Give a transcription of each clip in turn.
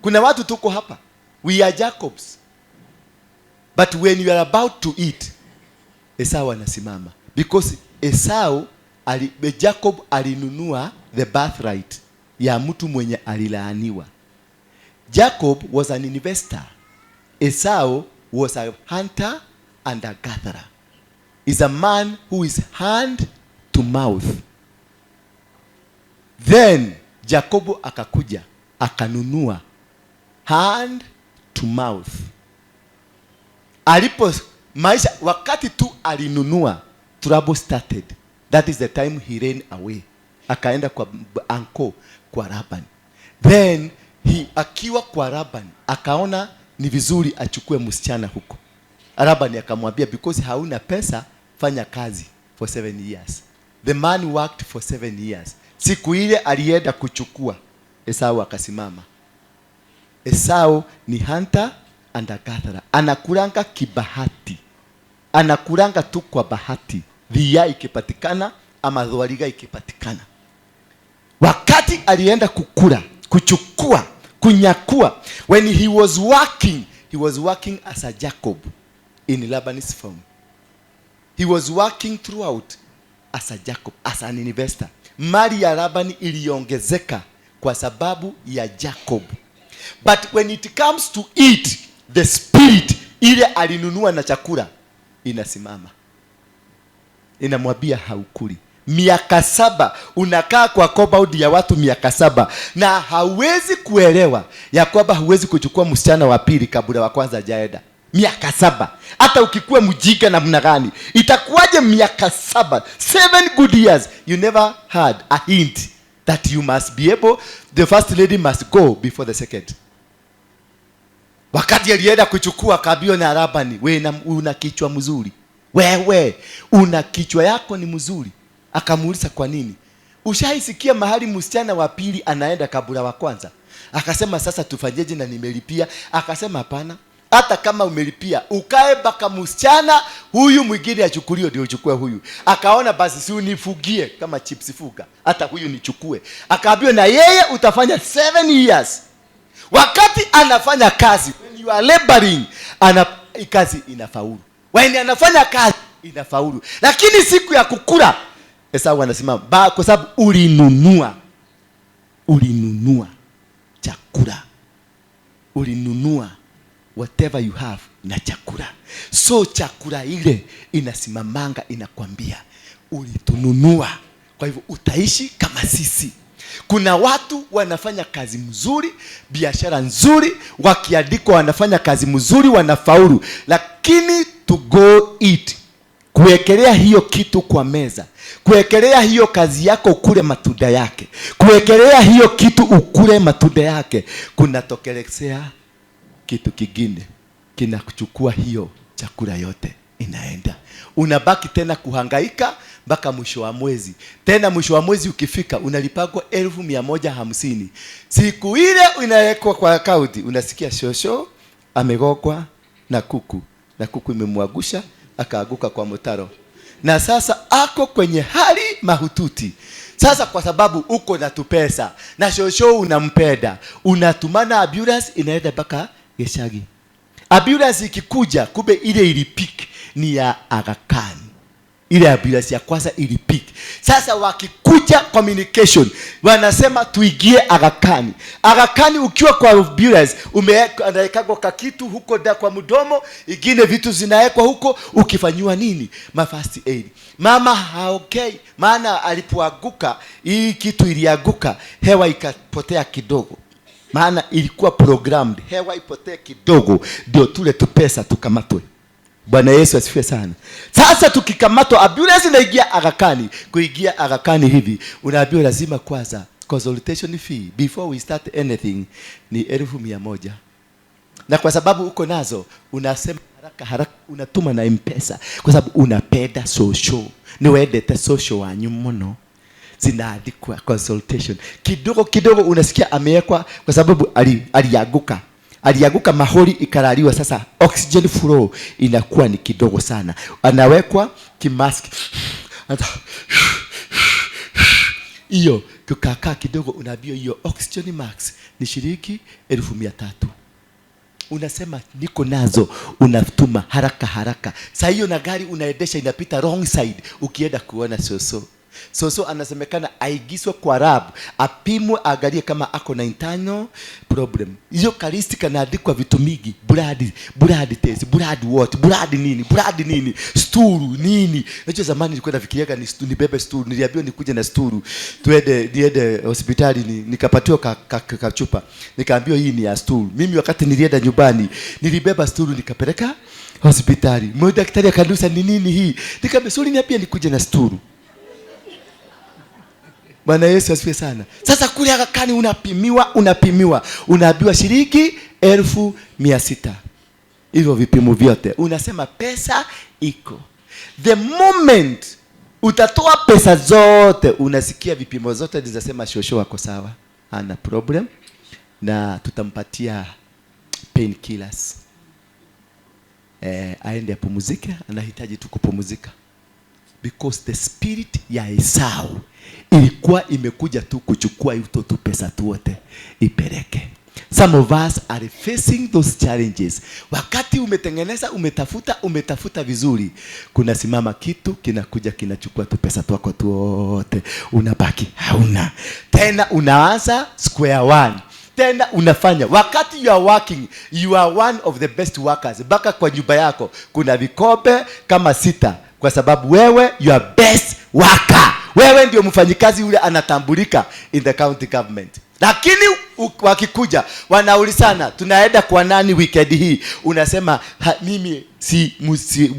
Kuna watu tuko hapa, we are Jacobs, but when you are about to eat, Esau anasimama, because Jacob alinunua the birthright ya mtu mwenye alilaaniwa. Jacob was an investor. Esau was a hunter and a gatherer. Is a man who is hand to mouth. Then Jacob akakuja akanunua hand to mouth. Alipo maisha, wakati tu alinunua, trouble started. That is the time he ran away. Akaenda kwa anko, kwa Laban. Then akiwa kwa Laban akaona ni vizuri achukue msichana huko. Laban akamwambia, because hauna pesa, fanya kazi for 7 years. The man worked for 7 years. Siku ile alienda kuchukua, Esau akasimama. Esau ni hunter and a gatherer. Anakulanga kibahati. Anakulanga tu kwa bahati. Dhia ikipatikana ama dhwaliga ikipatikana. Wakati alienda kukula, kuchukua, kunyakua, when he was working as a Jacob in Laban's farm. He was working throughout as a Jacob, as an investor. Mali ya Laban iliongezeka kwa sababu ya Jacob. But when it comes to eat, the spirit ile alinunua na chakula inasimama. Inamwambia haukuli. Miaka 7 unakaa kwa compound ya watu miaka 7 na hauwezi kuelewa ya kwamba huwezi kuchukua msichana wa pili kabla wa kwanza hajaenda. Miaka 7. Hata ukikuwa mjinga namna gani, itakuwaje miaka 7? 7 good years. You never had a hint that you must be able, the first lady must go before the second. Wakati alienda kuchukua kabio na Labani, wewe una kichwa mzuri. Wewe una kichwa yako ni mzuri. Akamuuliza kwa nini? Ushaisikia mahali msichana wa pili anaenda kabla wa kwanza? Akasema sasa tufanyeje na nimelipia? Akasema hapana. Hata kama umelipia, ukae baka msichana huyu mwingine achukuliwe ndio uchukue huyu. Akaona basi si unifugie kama chips fuga. Hata huyu nichukue. Akaambiwa na yeye utafanya 7 years. Wakati anafanya kazi, when you are laboring, kazi inafaulu. When anafanya kazi inafaulu. Lakini siku ya kukula, Esau anasimama kwa sababu ulinunua chakula. Ulinunua whatever you have na chakula. So chakula ile inasimamanga, inakwambia ulitununua, kwa hivyo utaishi kama sisi. Kuna watu wanafanya kazi mzuri, biashara nzuri, wakiandikwa wanafanya kazi mzuri, wanafaulu, lakini to go eat, kuwekelea hiyo kitu kwa meza, kuwekelea hiyo kazi yako ukule matunda yake, kuwekelea hiyo kitu ukule matunda yake, kunatokelezea kitu kingine kinakuchukua hiyo chakula yote, inaenda. Unabaki tena kuhangaika mpaka mwisho wa mwezi. Tena mwisho wa mwezi ukifika unalipagwa 1150. Siku ile inawekwa kwa account, unasikia shosho amegokwa na kuku, na kuku imemwagusha akaaguka kwa mtaro, na sasa ako kwenye hali mahututi. Sasa kwa sababu uko na tupesa na shosho unampenda, unatumana ambulance inaenda mpaka Geshagi. Ambulance ikikuja, kumbe ile ilipik ni ya Aga Khan. Ile ambulance ya kwanza ilipik. Sasa wakikuja communication, wanasema tuigie Aga Khan. Aga Khan ukiwa kwa ambulance, umewekwa kakitu huko kwa mdomo, ingine vitu zinaekwa huko, ukifanywa nini? First aid. Mama okay, maana alipoanguka, hii kitu ilianguka, hewa ikapotea kidogo. Maana ilikuwa programmed, hewa ipotee kidogo ndio tule tupesa tukamatwe. Bwana Yesu asifiwe sana. Sasa tukikamatwa, ambulance inaingia Aga Khan. Kuingia Aga Khan hivi, unaambiwa lazima kwanza consultation fee before we start anything ni 1100. Na kwa sababu uko nazo, unasema haraka unatuma na M-Pesa kwa sababu unapenda social. Ni wedete social wanyu mno. Zinaandikwa consultation. Kidogo unasikia amewekwa kwa sababu alianguka maholi ikaraliwa. Sasa oxygen flow inakuwa ni kidogo sana. Anawekwa kimask. hiyo kukaa kidogo, unaambiwa hiyo Oxygen Max ni shilingi 1,300. Unasema niko nazo, unatuma haraka. Saa hiyo na gari unaendesha inapita wrong side, ukienda kuona Soso anasemekana aigiswe kwa lab, apimwe, angalie kama ako na internal problem. Hiyo kalisti kanaandikwa vitu mingi, blood test, blood nini, sturu nini. Najua zamani nilikuwa nafikiriaga ni bebe sturu, niliambiwa nikuje na sturu, niende hospitali nikapatiwa kachupa. Nikaambiwa hii ni ya sturu. Mimi wakati nilienda nyumbani, nilibeba sturu nikapeleka hospitali. Daktari akanusa ni nini hii? Nikamwambia suri niambia nikuje na sturu. Bwana Yesu asifiwe sana. Sasa kule akakani unapimiwa. Unaambiwa shilingi 1,600. Hivyo vipimo vyote. Unasema pesa iko. The moment utatoa pesa zote, unasikia vipimo zote zinasema shosho wako sawa, hana problem, na tutampatia painkillers. Aende apumzike, anahitaji tu kupumzika. Because the spirit ya Esau ilikuwa imekuja tu kuchukua hiyo tu pesa tu wote ipeleke. Some of us are facing those challenges. Wakati umetafuta vizuri, kuna simama kitu kinakuja kinachukua tu pesa twako tu wote, unabaki hauna. Tena unaanza square one. Tena unafanya. Wakati you are working, you are one of the best workers. Baka kwa nyumba yako kuna vikombe kama 6, kwa sababu wewe you are best worker. Wewe ndio mfanyikazi ule anatambulika in the county government. Lakini wakikuja wanaulizana, tunaenda kwa nani weekend hii? Unasema mimi si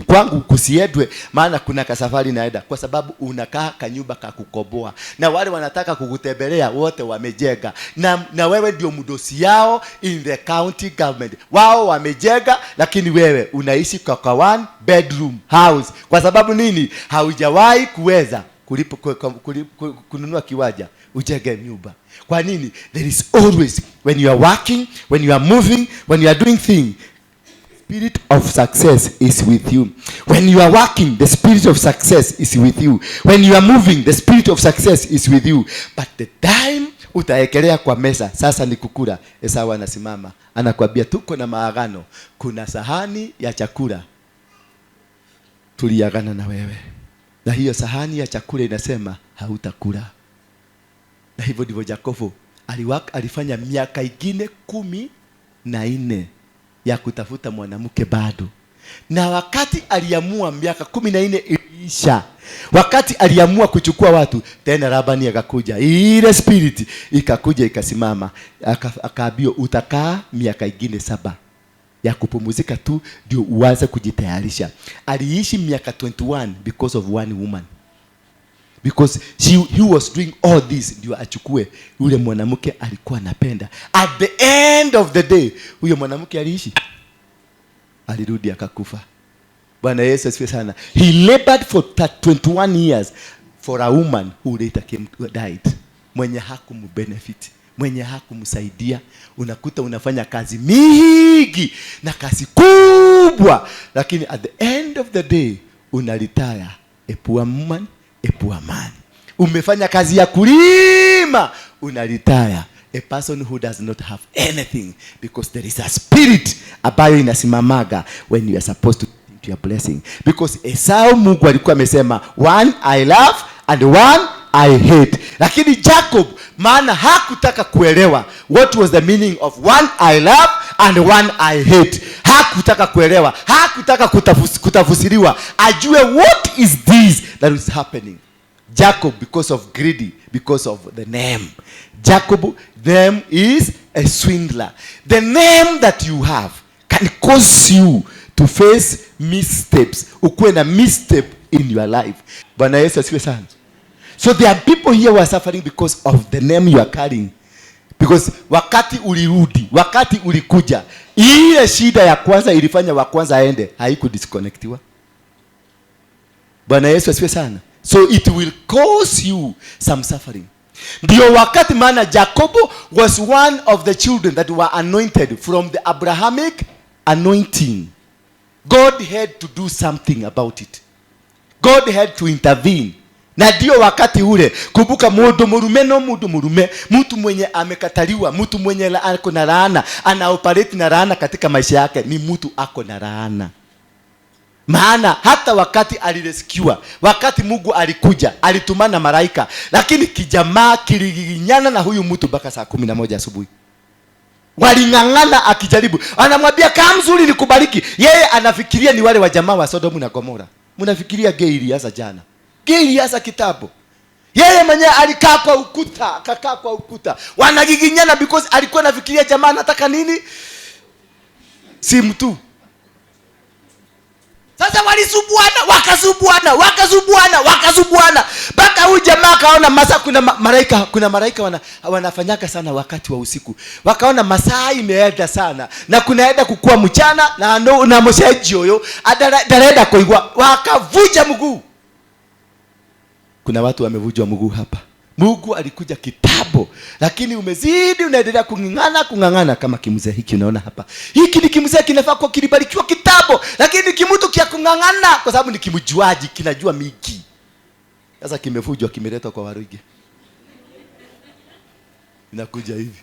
kwangu kusiedwe, maana kuna kasafari naenda, kwa sababu unakaa kanyumba kakukoboa. Na wale wanataka kukutembelea wote wamejega. Na wewe ndio mdosi yao in the county government. Wao wamejega, lakini wewe unaishi kwa one bedroom house. Kwa sababu nini? Haujawahi kuweza kununua kiwanja ujenge nyumba. Kwa nini? There is always, when you are working, when you are moving, when you are doing things, spirit of success is with you. When you are working, the spirit of success is with you. When you are moving, the spirit of success is with you. But the time utaekelea kwa mesa, sasa ni kukula. Esau anasimama, anakuambia tuko na maagano, kuna sahani ya chakula tuliagana na wewe, na hiyo sahani ya chakula inasema hautakula. Na hivyo ndivyo Yakobo alifanya miaka ingine 14 ya kutafuta mwanamke bado. Na wakati aliamua miaka 14 iliisha, wakati aliamua kuchukua watu, tena Labani akakuja. Ile spirit ikakuja ikasimama, akaambiwa utakaa miaka ingine 7 ya kupumzika tu ndio uanze kujitayarisha. Aliishi miaka 21 because of one woman. Because he was doing all this ndio achukue yule mwanamke alikuwa anapenda. At the end of the day, huyo mwanamke aliishi, alirudi akakufa. Bwana Yesu asifiwe sana. He labored for 21 years for a woman who later died. Mwenye hakumbenefit, mwenye hakumsaidia. Unakuta unafanya kazi mingi na kazi kubwa, lakini at the end of the day unaretire a poor woman, a poor man. Umefanya kazi ya kulima, unaretire a person who does not have anything, because there is a spirit ambayo inasimamaga when you are supposed to think your blessing. Because Esau Mungu alikuwa amesema one I love and one I hate. Lakini Jacob, maana hakutaka kuelewa what was the meaning of one I love and one I hate. Hakutaka kuelewa, hakutaka kutafusiriwa, ajue what is this that is happening. Jacob, because of greedy, because of the name. Jacob, name is a swindler. The name that you have can cause you to face missteps. Ukuwe na misstep in your life. Bwana Yesu asifiwe sana. So there are people here who are suffering because of the name you are carrying. Because wakati ulirudi, wakati ulikuja, ile shida ya kwanza ilifanya wa kwanza aende, haikudisconnectiwa. Bwana Yesu asifiwe sana. So it will cause you some suffering. Ndio wakati, maana Jacob was one of the children that were anointed from the Abrahamic anointing. God had to do something about it. God had to intervene Na ndio wakati ule, kumbuka, mundu murume no mundu murume, mtu mwenye amekataliwa, mtu mwenye ako na laana, ana operate na laana katika maisha yake, ni mtu ako na laana. Maana hata wakati alireskiwa, wakati Mungu alikuja, alitumana malaika, lakini kijamaa kiliginyana na huyu mtu mpaka saa 11 asubuhi. Waling'ang'ana akijaribu. Anamwambia kama mzuri nikubariki. Yeye anafikiria ni wale wa jamaa wa Sodomu na Gomora. Mnafikiria Geili hasa jana. Geili hasa kitabu. Yeye mwenyewe alikaa kwa ukuta, akakaa kwa ukuta. Wanagiginyana because alikuwa anafikiria jamaa anataka nini? Si mtu. Sasa wakasubuana. Baka huyu jamaa kaona masaa, kuna malaika wanafanyaka sana wakati wa usiku. Wakaona masaa imeenda sana na kunaenda kukua mchana na mshaji huyo adaenda kuigwa, wakavuja mguu. Kuna watu wamevujwa mguu hapa. Mungu alikuja kitabu, lakini umezidi unaendelea kung'ang'ana kama kimzee hiki unaona hapa. Hiki ni kimzee kinafaa kwa kilibarikiwa kitabu, lakini kimutu kia kung'ang'ana kwa sababu ni kimjuaji, kinajua miki. Sasa kimevujwa, kimeletwa kwa Waruge. Inakuja hivi.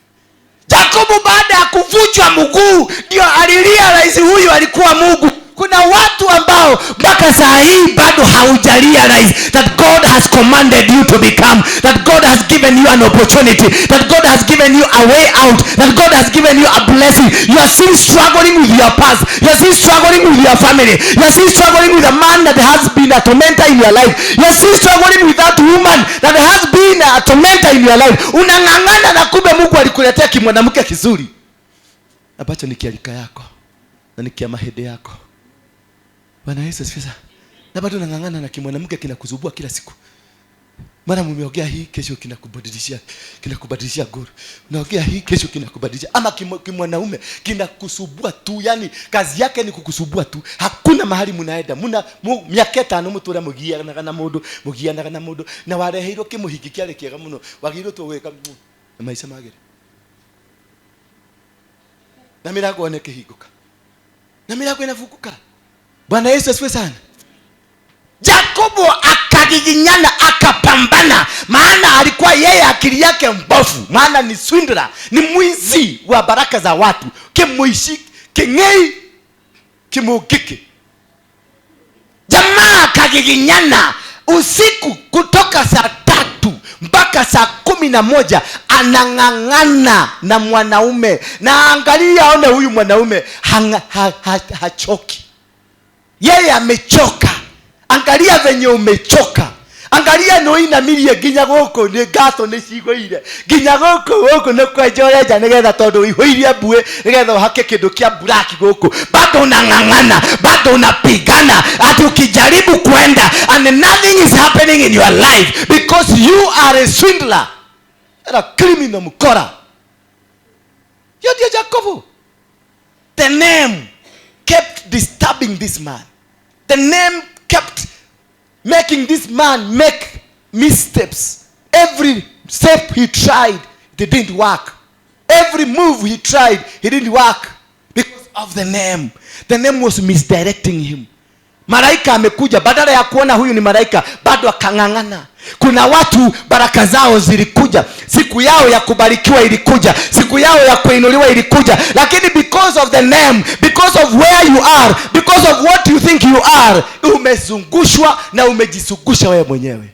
Yakobo baada ya kuvujwa mguu ndio alirealize huyu alikuwa Mungu. Kuna watu ambao mpaka saa hii bado haujarealize that God has commanded you to become, that God has given you an opportunity, that God has given you a way out, that God has given you a blessing. You are still struggling with your past. You are still struggling with your family. You are still struggling with a man that has been a tormentor in your life. You are still struggling with that woman that has been a tormentor in your life. Unang'ang'ana na kumbe Mungu alikuletea kimwanamke kizuri ambacho ni kialika yako na ni kia mahede yako. Bwana Yesu asifiwe. Na bado unang'ang'ana na kimwanamke kinakuzubua kila siku. Mara mumeongea hii, kesho kinakubadilishia guru. Unaongea hii, kesho kinakubadilishia. Ama kimwanaume kinakusubua tu, yani kazi yake ni kukusubua tu. Hakuna mahali mnaenda. Miaka 5 mutura mugiana na mundu na wareheirwo kimuhiki kiale kiega muno. Wagirwo tu weka na maisha magere. Na milango oneke higuka. Na milango inafunguka. Bwana Yesu asifiwe sana. Yakobo akagiginyana, akapambana, maana alikuwa yeye akili yake mbovu, maana ni swindler, ni mwizi wa baraka za watu, kimuishi kingei kimugiki. Jamaa akagiginyana usiku kutoka saa 3 mpaka saa 11 anang'ang'ana na mwanaume. Na angalia aone huyu mwanaume hachoki. Yeye amechoka. Angalia venye umechoka. Angalia noina milie ginya goko ni gato ni cigoire. Ginya goko no kwejoreja nigetha tondu ihoirie bue nigetha hake kindu kia black goko. Bado unang'ang'ana, bado unapigana ati ukijaribu kwenda and nothing is happening in your life because you are a swindler. A criminal mkora. Yo dia Jacobo. The name kept disturbing this man. The name kept making this man make missteps. Every step he tried, it didn't work. Every move he tried, it didn't work because of the name. The name was misdirecting him. Malaika amekuja, badala ya kuona huyu ni malaika, bado akang'ang'ana. Kuna watu baraka zao zilikuja, siku yao ya kubarikiwa ilikuja, siku yao ya kuinuliwa ilikuja, lakini because of the name, because of where you are, because of what you think you are, umezungushwa na umejisugusha wewe mwenyewe.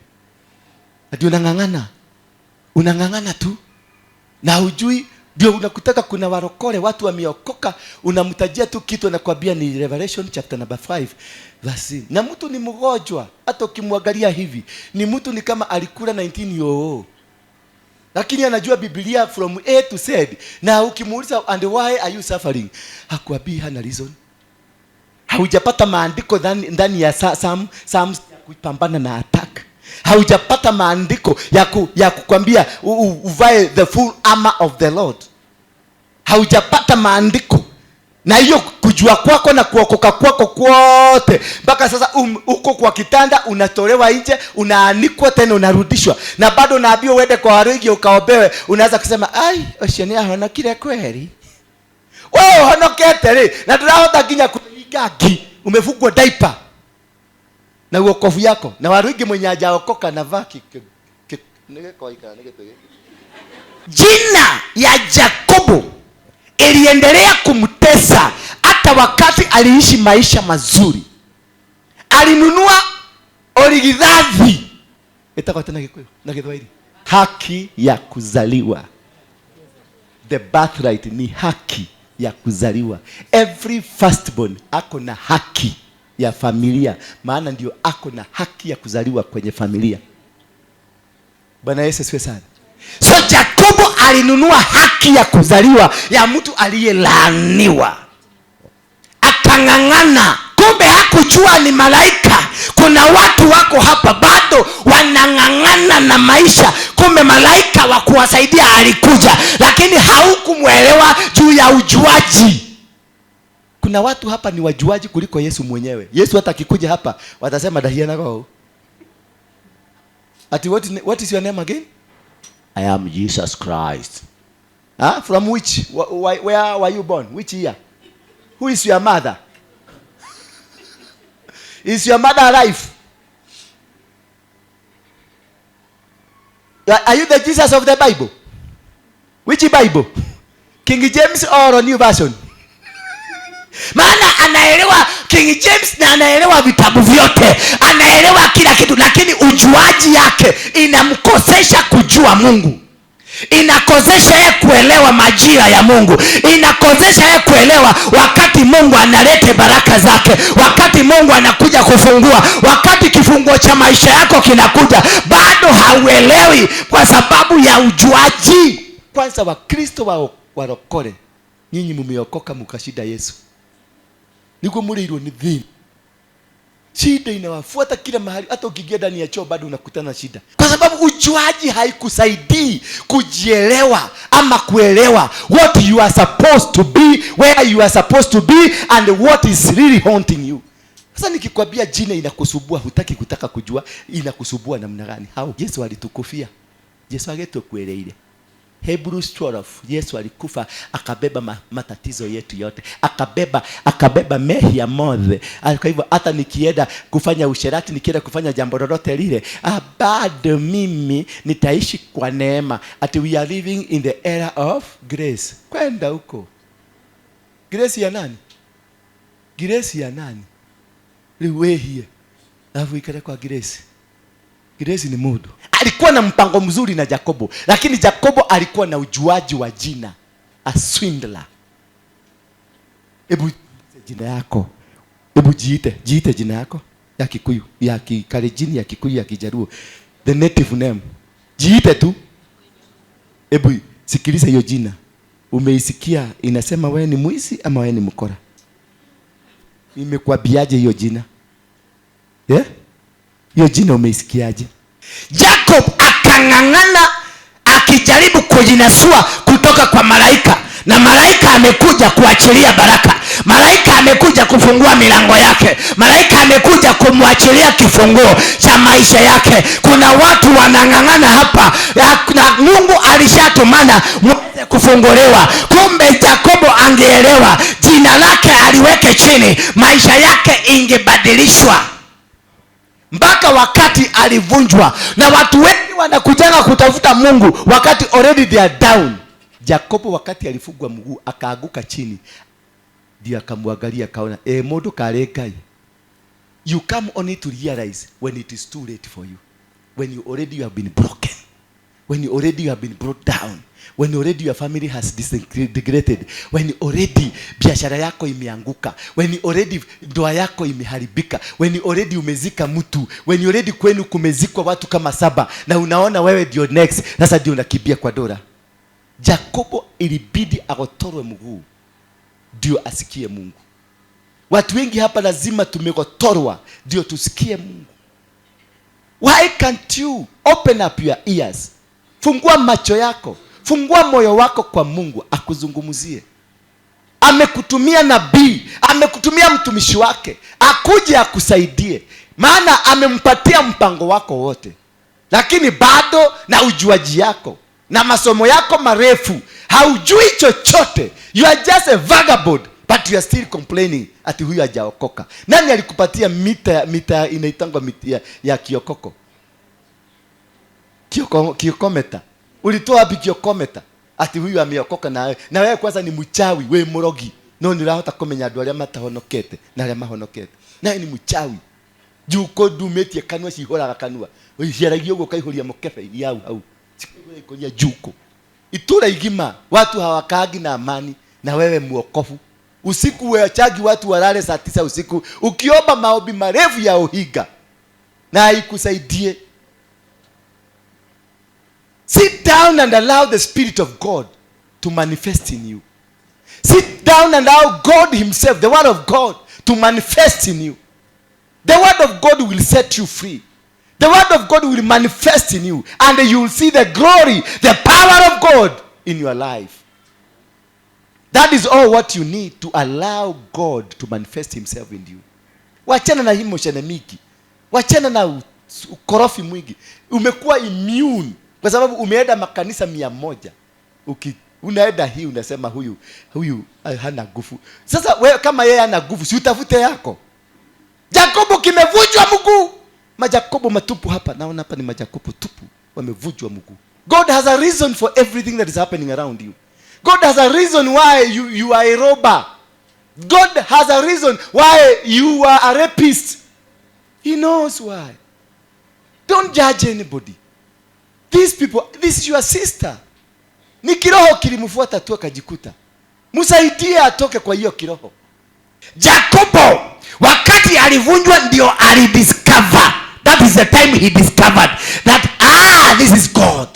Hadi unang'ang'ana tu na hujui. Ndio unakutaka kuna warokole, watu wameokoka, unamtajia tu kitu na kuambia ni Revelation chapter number 5 verse. Na mtu ni mgonjwa, hata ukimwangalia hivi ni mtu ni kama alikula 19 lakini anajua Biblia from A to Z. Na ukimuuliza and why are you suffering, hakuambii hana reason. Haujapata maandiko ndani ya Psalms ya kupambana na attack. Haujapata maandiko ya kukwambia uvae the full armor of the Lord. Haujapata maandiko. Na hiyo kujua kwako na kuokoka kwako kwote mpaka sasa uko kwa kitanda, unatolewa nje, unaanikwa tena unarudishwa. Na bado unaambiwa uende kwa Waruge ukaombewe. Unaanza kusema ai oshenia hana kile kweli. Wewe honokete na tunahota kinya kuigagi, umefungwa diaper. na wokovu yako. Na warugi mwenye hajaokoka na vaki jina ya Yakobo iliendelea kumtesa hata wakati aliishi maisha mazuri. Alinunua origidhathi, itakuwa tena Kikuyu na Kiswahili, haki ya kuzaliwa. The birthright ni haki ya kuzaliwa. Every firstborn ako na haki ya familia, maana ndio ako na haki ya kuzaliwa kwenye familia. Bwana Yesu asifiwe sana. So Yakobo alinunua haki ya kuzaliwa ya mtu aliyelaaniwa, akang'ang'ana. Kumbe hakujua ni malaika. Kuna watu wako hapa bado wanang'ang'ana na maisha, kumbe malaika wa kuwasaidia alikuja, lakini haukumwelewa juu ya ujuaji. Kuna watu hapa ni wajuaji kuliko Yesu mwenyewe. Yesu hata akikuja hapa watasema dahiana kwao. Ati what is your name again? I am Jesus Christ. From which? Where were you born? Which year? Who is your mother? Is your mother alive? Are you the Jesus of the Bible? Which Bible? King James or New Version? Maana anaelewa King James na anaelewa vitabu vyote, anaelewa kila kitu, lakini ujuaji yake inamkosesha kujua Mungu. Inakosesha yeye kuelewa majira ya Mungu. Inakosesha yeye kuelewa wakati Mungu analete baraka zake, wakati Mungu anakuja kufungua, wakati kifunguo cha maisha yako kinakuja, bado hauelewi kwa sababu ya ujuaji. Kwanza Wakristo warokole, nyinyi mumeokoka mkashida Yesu. Niko muliro ni dhini. Shida inawafuata kila mahali, hata ukiingia ndani ya choo bado unakutana shida. Kwa sababu ujuaji haikusaidii kujielewa ama kuelewa what you are supposed to be, where you are supposed to be, and what is really haunting you. Sasa nikikwambia jina inakusubua, hutaki kutaka kujua inakusubua namna gani? Hao Yesu alitukufia. Yesu agetukueleile. Hebrews 12, Yesu alikufa akabeba matatizo yetu yote, akabeba mehi ya modhe. Kwa hivyo hata nikienda kufanya usherati, nikienda kufanya jambo lolote lile, bado mimi nitaishi kwa neema. Ati we are living in the era of grace. Kwenda huko, grace ya nani? Grace ya nani? Liwe hie alafu ikale kwa grace. Grace ni mudu. Alikuwa na mpango mzuri na Yakobo, lakini Yakobo alikuwa na ujuaji wa jina, a swindler. Ebu jina yako, ebu jiite jina yako ya Kikuyu, ya Kikalenjin, ya Kikuyu, ya Kijaruo, the native name. Jiite tu. Ebu sikiliza hiyo jina. Umeisikia inasema wewe ni mwizi ama wewe ni mkora? Imekuambiaje hiyo jina? Hiyo jina umeisikiaje? Jacob akang'ang'ana akijaribu kujinasua kutoka kwa malaika, na malaika amekuja kuachilia baraka. Malaika amekuja kufungua milango yake. Malaika amekuja kumwachilia kifunguo cha maisha yake. Kuna watu wanang'ang'ana hapa na Mungu alishatumana mweze kufunguliwa. Kumbe Yakobo angeelewa jina lake aliweke chini, maisha yake ingebadilishwa. Mpaka wakati alivunjwa, na watu wengi wanakujana kutafuta Mungu wakati already they are down. Yakobo wakati alifungwa mguu akaaguka chini, ndio akamwangalia akaona modo karekai. You come only to realize when it is too late for you, when you already have been broken, when you already have been brought down, when already your family has disintegrated, when already biashara yako imeanguka, when already ndoa yako imeharibika, when already umezika mtu, when already kwenu kumezikwa watu kama 7 na unaona wewe ndio next. Sasa ndio unakimbia kwa dola. Yakobo ilibidi agotorwe mguu ndio asikie Mungu. Watu wengi hapa lazima tumegotorwa ndio tusikie Mungu. Why can't you open up your ears? Fungua macho yako, fungua moyo wako kwa Mungu akuzungumzie. Amekutumia nabii, amekutumia mtumishi wake akuje akusaidie, maana amempatia mpango wako wote. Lakini bado na ujuaji yako na masomo yako marefu haujui chochote. You are just a vagabond but you are still complaining ati huyu hajaokoka. Nani alikupatia mita inaitangwa mita ya kiokoko? Kiokometa. Ulitoa wapi kiokometa? Ati huyu ameokoka na wewe kwanza ni mchawi, wewe murogi. No nirahota kumenya andu aria matahonokete na aria mahonokete. Nawe ni mchawi. Juko dumetie kanwa cihoraga kanwa. Uciaragio ugo kaihuria mukebe yau hau. Sikwe konya juko. Itura igima watu hawakaagi na amani na wewe muokofu. Usiku weachagi watu walale saa 9 usiku ukiomba maombi marefu ya uhiga na haikusaidie. Sit down and allow the Spirit of God to manifest in you. Sit down and allow God himself, the word of God, to manifest in you. The word of God will set you free. The word of God will manifest in you, and you will see the glory, the power of God in your life. That is all what you need to allow God to manifest himself in you. Wachana na himo shenamiki. Wachana na ukorofi mwingi. Umekuwa immune kwa sababu umeenda makanisa 100. Unaenda hii unasema huyu hana nguvu. Sasa wewe kama yeye hana nguvu, si utafute yako. Jakobo kimevunjwa mguu. Majakobo matupu hapa. Naona hapa ni majakobo tupu wamevunjwa mguu. God has a reason for everything that is happening around you. God has a reason why you are a robber. God has a reason why you are a rapist. He knows why. Don't judge anybody. These people, this is your sister. Ni kiroho kilimfuata tu akajikuta. Msaidie atoke kwa hiyo kiroho. Jacobo wakati alivunjwa ndio alidiscover. That is the time he discovered that this is God.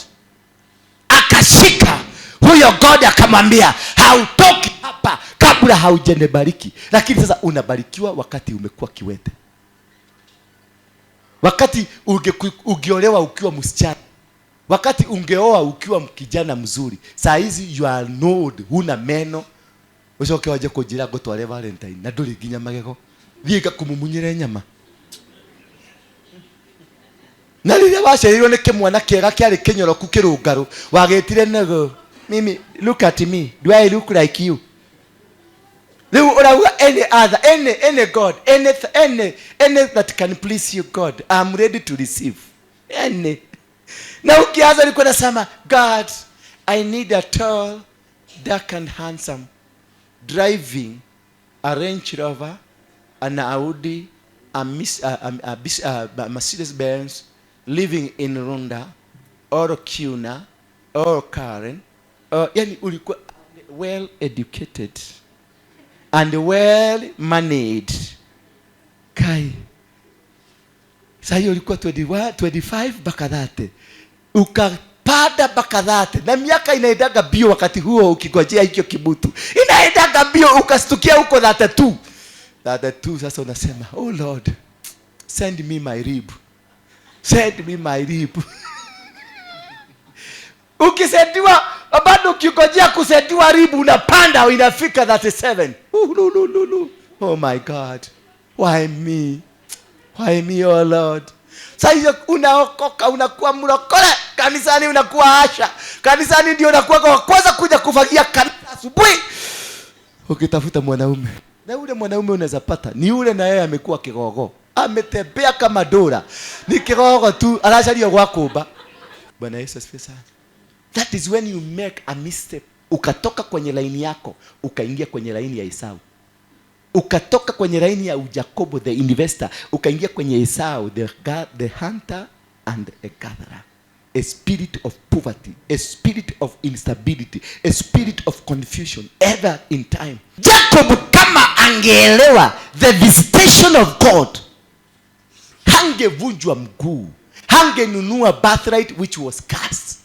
Akashika huyo God akamwambia hautoki hapa kabla haujanibariki. Lakini sasa unabarikiwa wakati umekuwa kiwete. Wakati ungeolewa ukiwa msichana. Wakati ungeoa ukiwa kijana mzuri. Saa hizi you are old, huna meno. Ucoke waje kujira gutware Valentine na nduri ginya magego. Thiga kumumunyire nyama. Na rĩrĩa wacerirwo nĩ kĩmwana kĩega kĩarĩ kĩnyoroku kĩrũngarũ wagĩtire nego mimi look at me, do I look like you? Rĩu ũrauga any God, any that can please you God, I'm ready to receive any. Na ukianza ni kwenda sema God, I need a tall, dark and handsome, driving a Range Rover, an Audi, a Mercedes Benz, living in Runda or Kuna or Karen, yani ulikuwa well educated and well managed. Kai sasa ulikuwa 21, 25 mpaka 30. Ukapanda mpaka 30 na miaka inaendaga bio. Wakati huo ukigojea hicho kibutu inaendaga bio, ukastukia huko 32. Sasa unasema oh Lord, send me my rib. Send me my rib. Ukisetiwa bado ukigojea kusetiwa rib unapanda inafika 37. No. Oh my God. Why me? Why me, oh Lord? Sasa unaokoka unakuwa mlokole, kanisani unakuwa asha. Kanisani ndio unakuwa kwa kwanza kuja kufagia kanisa asubuhi. Ukitafuta mwanaume. Na ule mwanaume unaweza pata ni ule na yeye amekuwa kigogo. Ametembea kama dora. Ni kigogo tu anasharia kwa kuba. Bwana Yesu asifiwe sana. That is when you make a mistake. Ukatoka kwenye laini yako, ukaingia kwenye laini ya Esau. Ukatoka kwenye laini ya Jacobo the investor, ukaingia kwenye Esau the hunter and a gatherer. A spirit of poverty, a spirit of instability, a spirit of confusion ever in time. Jacob kama angeelewa the visitation of God, hangevunjwa mguu, hangenunua birthright which was cursed.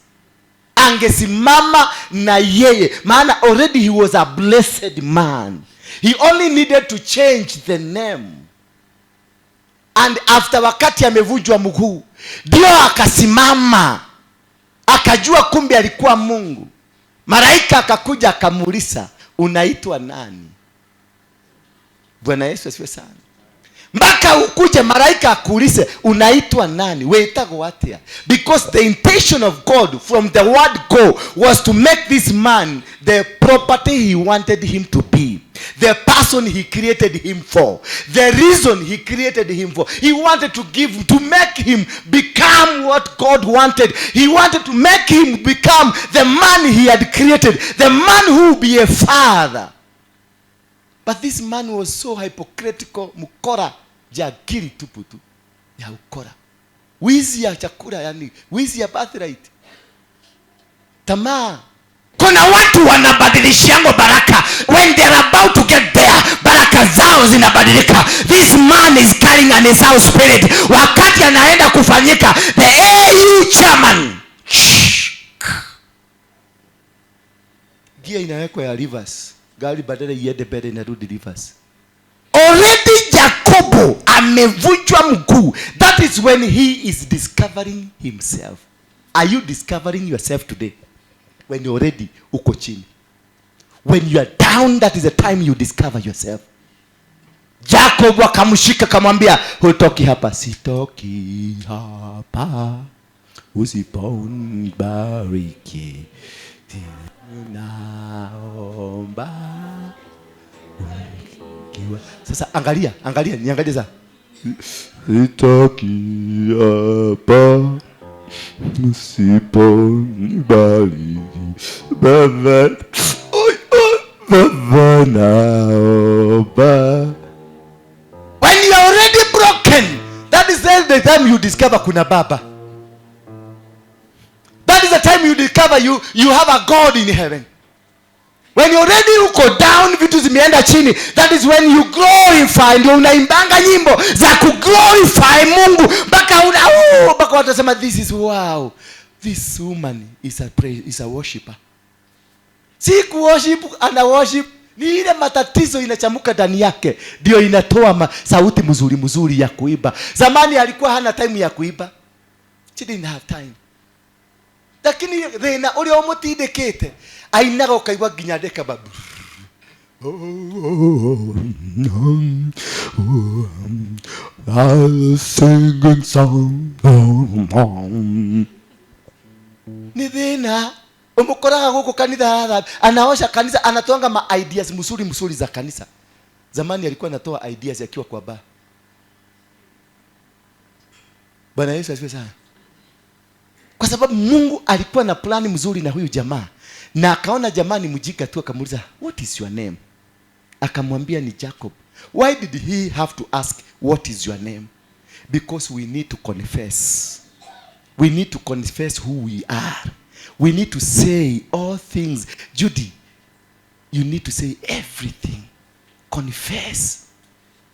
Angesimama na yeye, maana already he was a blessed man. He only needed to change the name. And after wakati amevunjwa mguu, ndio akasimama. Akajua kumbe alikuwa Mungu. Malaika akakuja akamuuliza, unaitwa nani? Bwana Yesu asifiwe sana. mpaka ukuje malaika akuulize unaitwa nani, wetagwo atia. Because the intention of God from the word go was to make this man the property he wanted him to be, the person he created him for, the reason he created him for. He wanted to make him become what God wanted. He wanted to make him become the man he had created, the man who would be a father. But this man was so hypocritical, mukora, jagiri tupu tu ya ukora, wizi ya chakula, yani wizi ya birthright, tamaa. Kuna watu wanabadilishiango baraka, when they are about to get there, baraka zao zinabadilika. This man is carrying an Esau spirit. Wakati anaenda kufanyika the AU chairman, gia inawekwa ya reverse, gari badala iende mbele inarudi reverse. Already Jacobo amevunjwa mguu. That is when he is discovering himself. Are you discovering yourself today? When you already uko chini, when you are down, that is the time you discover yourself. Jacob akamshika akamwambia, hutoki hapa. Sitoki hapa usiponibariki, naomba. Sasa angalia, niangalie sasa. Sitoki hapa usiponibariki, Baba, Baba naomba. When you are already broken, that is the time you discover kuna Baba. That is the time you discover you have a God in heaven. When you already uko down, vitu zimeenda chini, that is when you glorify. Ndio unaimbanga nyimbo za kuglorify Mungu mpaka mpaka watu wasema this is wow, this woman is a worshiper. Si kuworship, ana worship, ni ile matatizo inachamuka ndani yake ndio inatoa sauti mzuri ya kuiba. Zamani alikuwa hana time ya kuiba, she didn't have time. Lakini thina uri omutindikite ainaga ukaigwa nginya ndeka babu. I'll sing a song. Ni thina umukoraga guku kanitha, anaosha kanisa, anatoanga ma ideas msuri za kanisa. Zamani alikuwa anatoa ideas akiwa kwa bar. Bwana Yesu asifiwe sana. Kwa sababu Mungu alikuwa na plani mzuri na huyu jamaa, na akaona jamaa ni mjinga tu, akamuuliza what is your name? Akamwambia ni Jacob. Why did he have to ask what is your name? Because we need to confess. We need to confess who we are. We need to say all things. Judy, you need to say everything. Confess.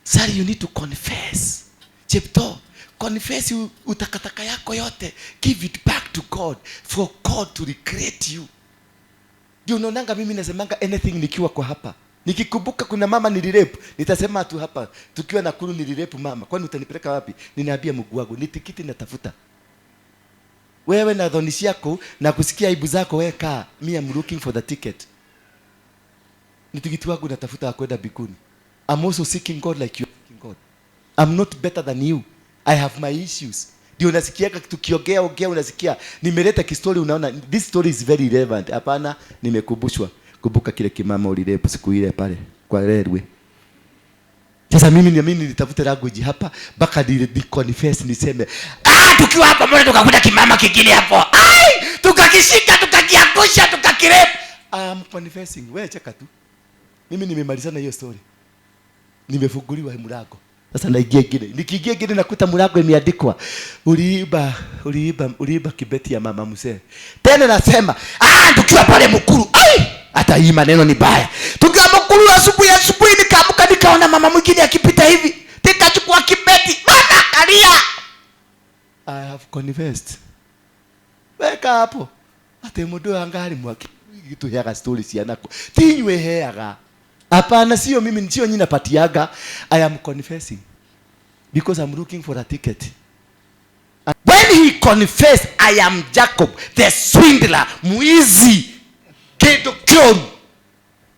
Sari, you need to confess. Chepto, confess utakataka yako yote. Give it back to God for God to recreate you. Ndio unaonanga mimi nasemanga anything nikiwa kwa hapa. Nikikumbuka kuna mama nilirepu, nitasema tu hapa tukiwa Nakuru nilirepu mama. Kwani utanipeleka wapi? Ninaambia Mungu wangu ni tikiti natafuta. Wewe na dhonishi yako na kusikia aibu zako wewe kaa. Me I'm looking for the ticket. Ni tikiti wangu natafuta kwenda mbinguni. I'm also seeking God like you are seeking God. I'm not better than you. I have my issues. Ndio unasikia tukiongea unasikia nimeleta kistori, unaona this story is very relevant. Hapana, nimekumbushwa. Kumbuka kile kimama ulirepo siku ile pale kwa railway. Sasa mimi nitafute language hapa mpaka ni confess niseme tukiwa hapa mbona tukakuta kimama kingine hapo. Tukakishika, tukakiangusha, tukakirepu. I'm confessing. Wewe cheka tu. Mimi nimemalizana hiyo story. Nimefunguliwa mlango. Sasa naingia ingine. Nikiingia ingine nakuta mlango imeandikwa uliiba kibeti ya mama mzee. Tena nasema tukiwa pale Mukuru. Hata hii maneno ni baya. Tukiwa Mukuru asubuhi nikaamka nikaona mama mwingine akipita hivi. Nikachukua kibeti, bana kalia. I have confessed. Weka hapo. Ate mudo angali mwaki. Kitu hega story sianako. Tinywe hega. Hapana, sio mimi, sio nyinyi napatiaga. I am confessing because I'm looking for a ticket. And when he confessed, I am Jacob, the swindler, mwizi, Kedokion.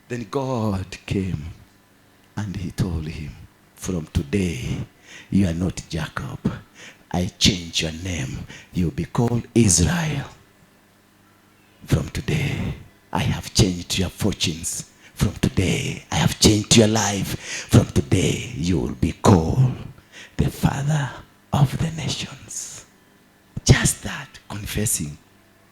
Then God came and he told him, from today You are not Jacob. I change your name. You'll be called Israel. From today, I have changed your fortunes. From today, I have changed your life. From today, you will be called the father of the nations. Just that, confessing,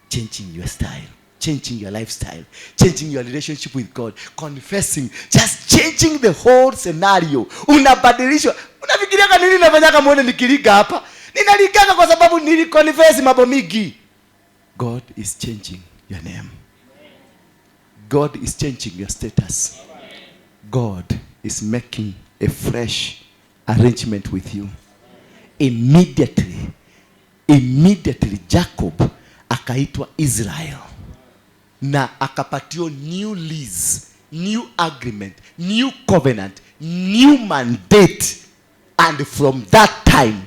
changing your style, changing your lifestyle, changing your relationship with God, confessing, just changing the whole scenario. Unabadilishwa. Unafikiria nini nafanyaka muone nikiliga hapa? Ninaligaga kwa sababu nilikonfess mambo mingi. God is changing your name. God is changing your status. God is making a fresh arrangement with you. Immediately Jacob akaitwa Israel na akapatio new lease, new agreement, new covenant, new mandate, and from that time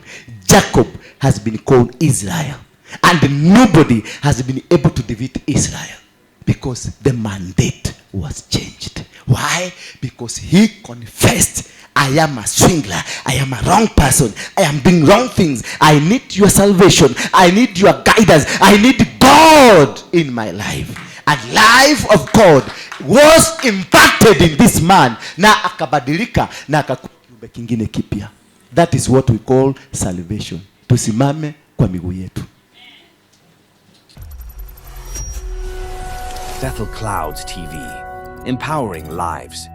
Jacob has been called Israel, and nobody has been able to defeat Israel because the mandate was changed. Why? Because he confessed, I am a swindler, I am a wrong person, I am doing wrong things, I need your salvation, I need your guidance, I need God in my life. And life of God was impacted in this man, na akabadilika na akakuwa kiumbe kingine kipya. That is what we call salvation. Tusimame kwa miguu yetu. Bethel Clouds TV, empowering lives,